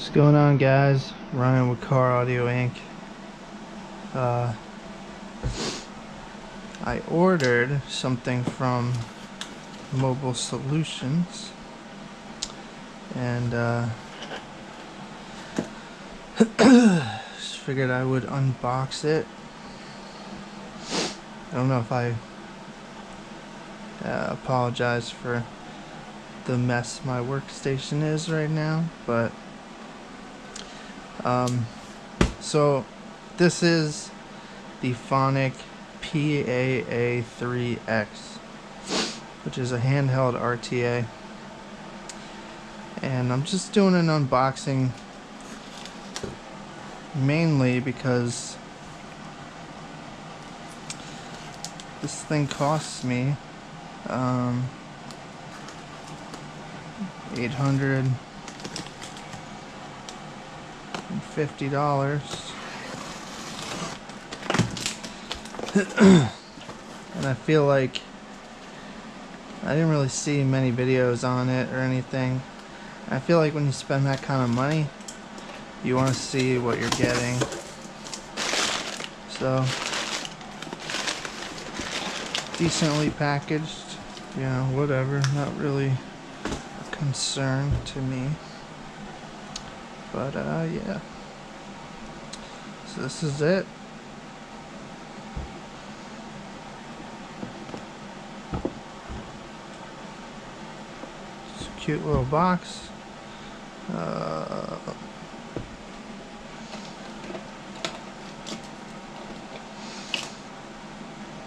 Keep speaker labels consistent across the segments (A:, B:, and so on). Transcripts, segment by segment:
A: What's going on, guys? Ryan with Car Audio Inc. I ordered something from Mobile Solutions, and just figured I would unbox it. I don't know if I apologize for the mess my workstation is right now, but so this is the Phonic PAA3X, which is a handheld RTA, and I'm just doing an unboxing mainly because this thing costs me $850, and I feel like I didn't really see many videos on it or anything. I feel like when you spend that kind of money, you want to see what you're getting. So, decently packaged, you know, whatever, not really a concern to me. But yeah, so this is it. It's a cute little box.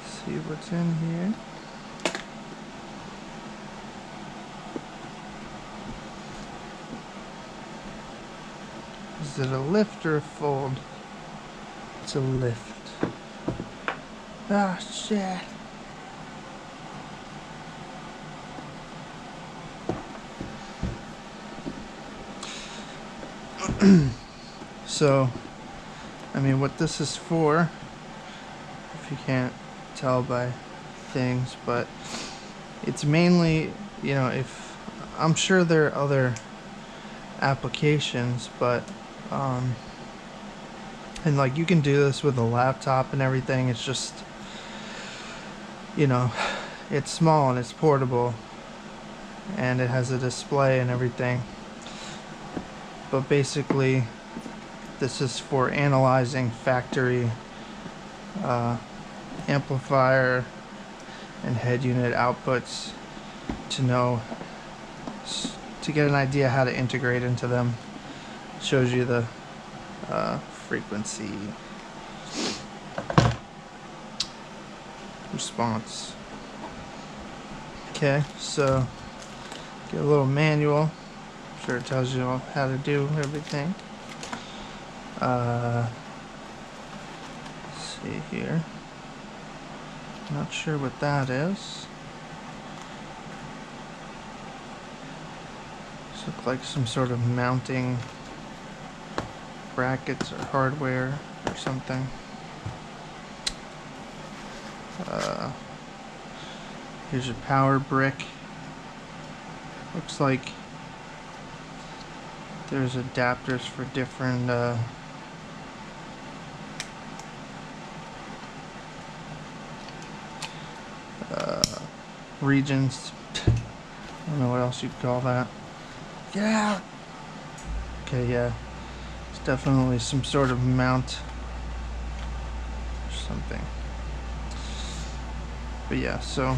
A: See what's in here. Is it a lift or a fold? It's a lift. Ah, shit. So, I mean, what this is for, if you can't tell by things, but it's mainly, you know, if I'm sure there are other applications, but and like you can do this with a laptop and everything. It's just, you know, it's small and it's portable and it has a display and everything, but basically this is for analyzing factory amplifier and head unit outputs to know, to get an idea how to integrate into them. It shows you the frequency response. Okay, so get a little manual. I'm sure it tells you how to do everything. Let's see here. Not sure what that is. This looks like some sort of mounting brackets or hardware or something. Here's your power brick. Looks like there's adapters for different regions. I don't know what else you'd call that. Get out! Okay, yeah. It's definitely some sort of mount or something. But yeah, so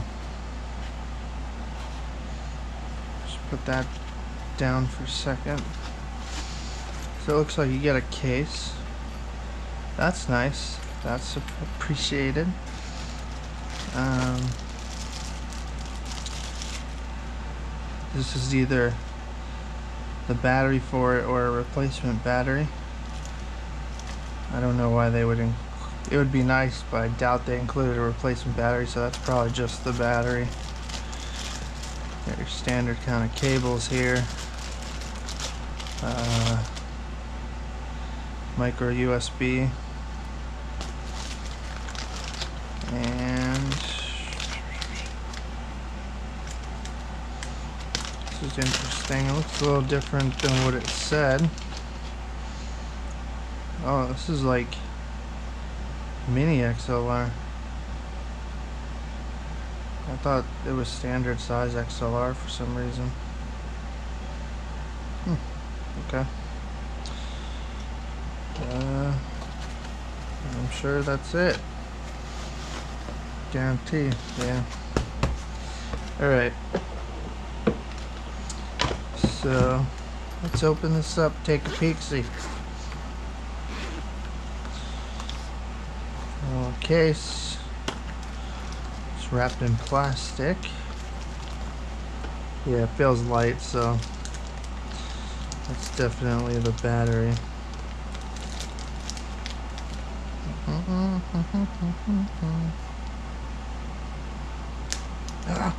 A: just put that down for a second. So it looks like you get a case. That's nice. That's appreciated. This is either the battery for it or a replacement battery. I don't know why they would it would be nice, but I doubt they included a replacement battery, so that's probably just the battery. Got your standard kind of cables here. Micro USB. And this is interesting. It looks a little different than what it said. Oh, this is like mini XLR. I thought it was standard size XLR for some reason. Okay. I'm sure that's it. Guaranteed, yeah. Alright. So, let's open this up, take a peek-see. Little case. It's wrapped in plastic. Yeah, it feels light, so that's definitely the battery. Ah.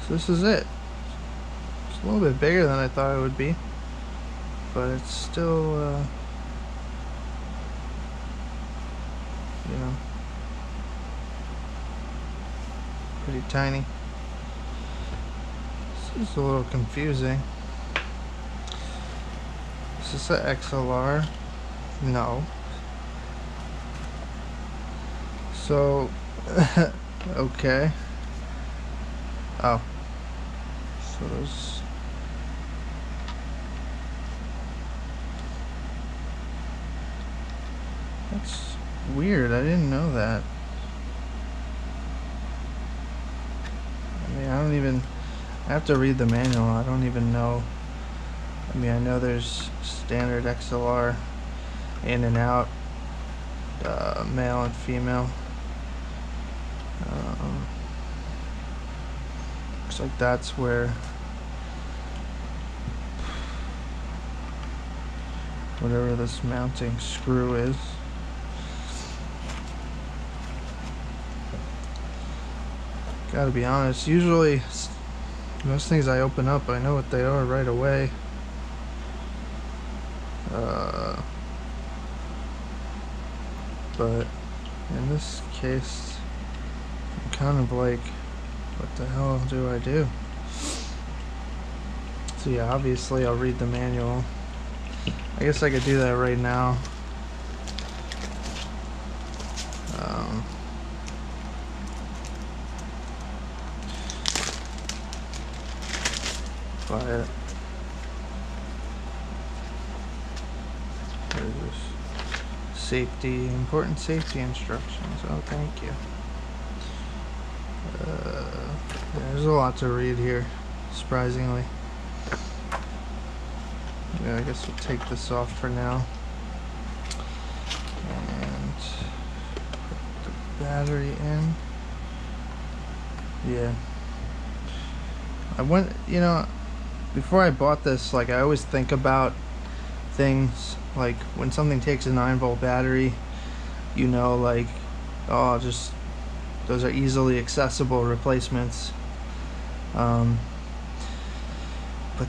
A: So this is it. It's a little bit bigger than I thought it would be, but it's still, you know, pretty tiny. This is a little confusing. Is this an XLR? No. So, okay. Oh. So there's... That's weird. I didn't know that. I mean, I don't even... I have to read the manual. I don't even know. I mean, I know there's standard XLR in and out, male and female. Looks like that's where whatever this mounting screw is. Gotta be honest, usually most things I open up, I know what they are right away. But in this case, I'm kind of like, what the hell do I do? So yeah, obviously I'll read the manual. I guess I could do that right now. But there's safety, important safety instructions. Oh, thank you. Yeah, there's a lot to read here, surprisingly. Yeah, I guess we'll take this off for now. And put the battery in. Yeah. I went, you know, before I bought this, like, I always think about things, like, when something takes a 9-volt battery, you know, like, oh, just, those are easily accessible replacements. But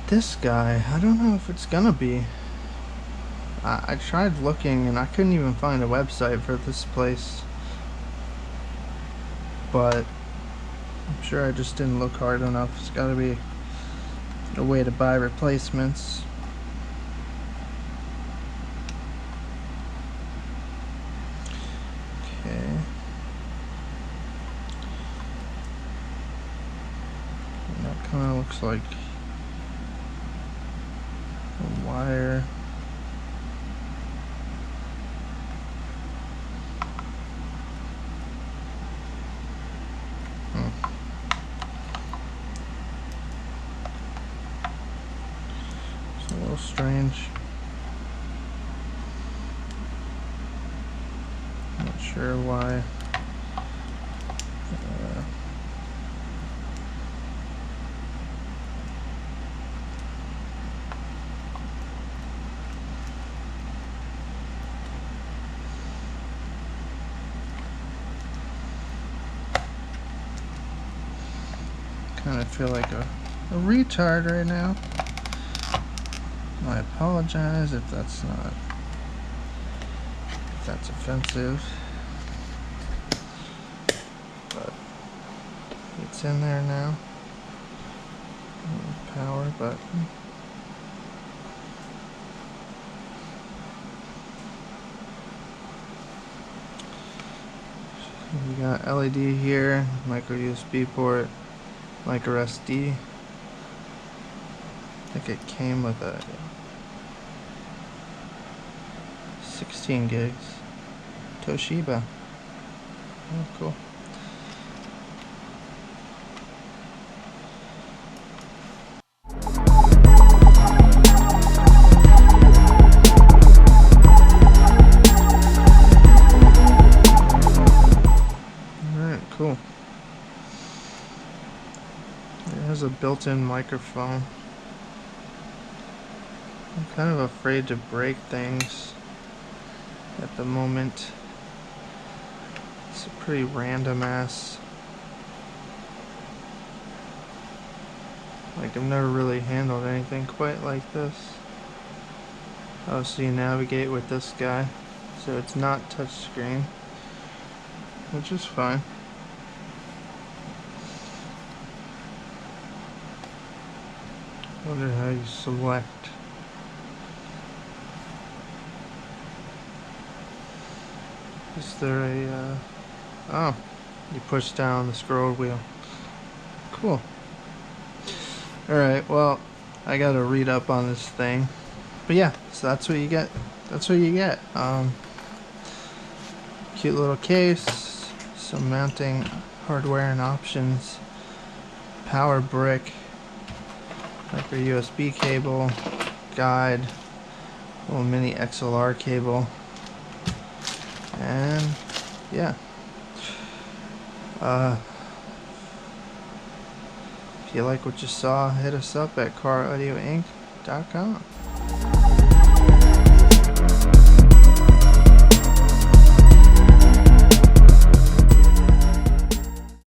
A: this guy, I don't know if it's gonna be. I tried looking and I couldn't even find a website for this place, but I'm sure I just didn't look hard enough. It's gotta be a way to buy replacements. Okay. And that kind of looks like a wire. It's a little strange. Not sure why. Kind of feel like a retard right now. I apologize if that's offensive, but It's in there now. Power button. We got LED here, micro USB port, micro SD. I think it came with a 16 gigs. Toshiba. Oh, cool. Alright, cool. It has a built-in microphone. I'm kind of afraid to break things at the moment. It's a pretty random ass. Like, I've never really handled anything quite like this. Oh, so you navigate with this guy. So it's not touchscreen, which is fine. Wonder how you select. Is there a, oh, you push down the scroll wheel. Cool. Alright, well, I gotta read up on this thing. But yeah, so that's what you get. That's what you get. Cute little case, some mounting hardware and options, power brick, micro USB cable, guide, little mini XLR cable, and yeah. If you like what you saw, hit us up at caraudioinc.com.